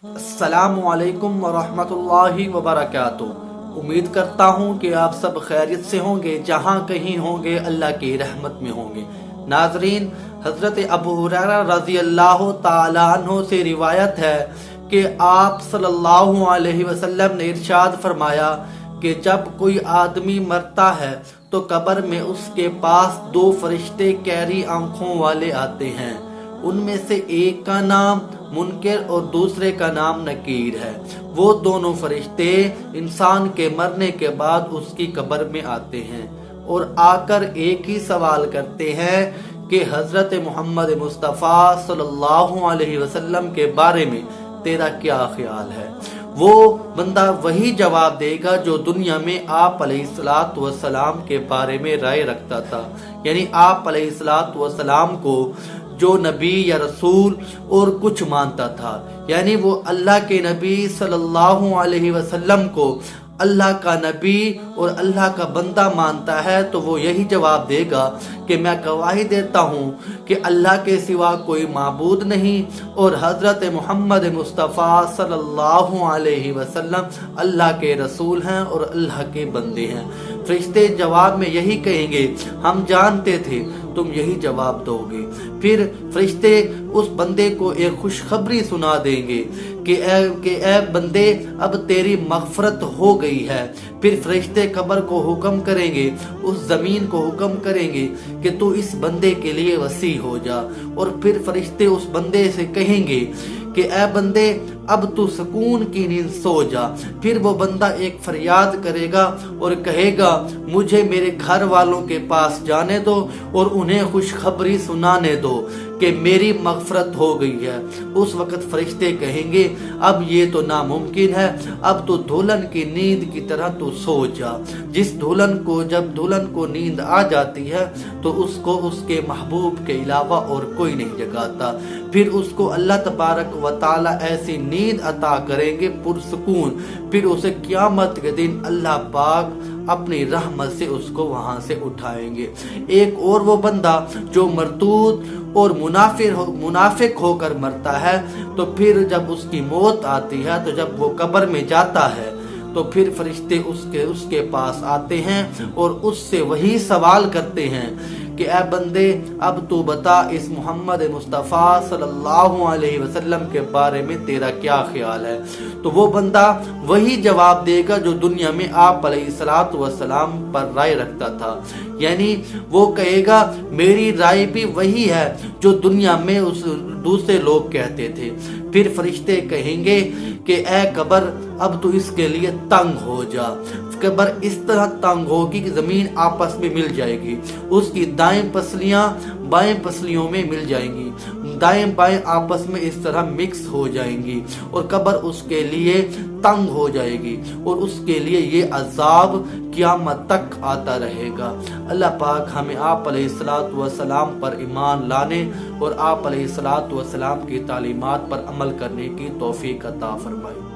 अस्सलाम वालेकुम वरहमतुल्लाहि वबरकातुह। उम्मीद करता हूँ कि आप सब खैरियत से होंगे, जहाँ कहीं होंगे अल्लाह की रहमत में होंगे। नाजरीन, हजरत अबू हुरैरा रज़ी अल्लाह ताला अन्हु से रिवायत है कि आप सल्लल्लाहु अलैहि वसल्लम ने इरशाद फरमाया कि जब कोई आदमी मरता है तो कब्र में उसके पास दो फरिश्ते कैरी आंखों वाले आते हैं। उनमें से एक का नाम मुनकर और दूसरे का नाम नकीर है। वो दोनों फरिश्ते इंसान के मरने के बाद उसकी कब्र में आते हैं और आकर एक ही सवाल करते हैं कि हजरत मोहम्मद मुस्तफ़ा सल्लल्लाहु अलैहि वसल्लम के बारे में तेरा क्या ख्याल है। वो बंदा वही जवाब देगा जो दुनिया में आप अलैहिस्सलातु वस्सलाम के बारे में राय रखता था, यानी आप अलैहिस्सलातु वस्सलाम को जो नबी या रसूल और कुछ मानता था, यानी वो अल्लाह के नबी सल्लल्लाहु अलैहि वसल्लम को अल्लाह का नबी और अल्लाह का बंदा मानता है, तो वो यही जवाब देगा कि मैं गवाही देता हूँ कि अल्लाह के सिवा कोई माबूद नहीं और हज़रत मोहम्मद मुस्तफ़ा सल्लल्लाहु अलैहि वसल्लम अल्लाह के रसूल हैं और अल्लाह के बंदे हैं। फरिश्ते जवाब में यही कहेंगे, हम जानते थे तुम यही जवाब दोगे। फिर फरिश्ते उस बंदे को एक खुशखबरी सुना देंगे कि ए बंदे, अब तेरी मग़फ़रत हो गई है। फिर फरिश्ते कब्र को हुक्म करेंगे, उस ज़मीन को हुक्म करेंगे कि तू इस बंदे के लिए वसी हो जा। और फिर फरिश्ते उस बंदे से कहेंगे कि ए बंदे, अब तू सुकून की नींद सो जा। फिर वो बंदा एक फरियाद करेगा और कहेगा, मुझे मेरे घर वालों के पास जाने दो और उन्हें खुशखबरी सुनाने दो कि मेरी मग़फ़रत हो गई है। उस वक़्त फरिश्ते कहेंगे, अब ये तो नामुमकिन है, अब तो दुल्हन की नींद की तरह तू सो जा। जब दुल्हन को नींद आ जाती है तो उसको उसके महबूब के अलावा और कोई नहीं जगाता। फिर उसको अल्लाह तबारक व तआला ऐसी नींद अता करेंगे पुरसुकून, फिर उसे क़यामत के दिन अल्लाह पाक अपनी रहमत से उसको वहां से उठाएंगे। एक और वो बंदा जो मरदूद और मुनाफिक होकर मरता है, तो फिर जब उसकी मौत आती है, तो जब वो कब्र में जाता है तो फिर फरिश्ते उसके पास आते हैं और उससे वही सवाल करते हैं कि ए बंदे, अब तू बता इस मोहम्मद मुस्तफ़ा सल्लल्लाहु अलैहि वसल्लम के बारे में तेरा क्या ख्याल है। तो वो बंदा वही जवाब देगा जो दुनिया में आप अलैहिस्सलातु वस्सलाम पर राय रखता था, यानी वो कहेगा मेरी राय भी वही है जो दुनिया में उस दूसरे लोग कहते थे। फिर फरिश्ते कहेंगे कि ए कब्र, अब तो इसके लिए तंग हो जा। कब्र इस तरह तंग होगी कि जमीन आपस में मिल जाएगी, उसकी दाएं पसलियां बाएं पसलियों में मिल जाएंगी, दाएं बाएं आपस में इस तरह मिक्स हो जाएंगी और कब्र उसके लिए तंग हो जाएगी और उसके लिए ये अजाब क़यामत तक आता रहेगा। अल्लाह पाक हमें आप अलैहिस्सलातु वस्सलाम पर ईमान लाने और आप अलैहिस्सलातु वस्सलाम की तालीमात पर अमल करने की तौफीक अता फरमाए।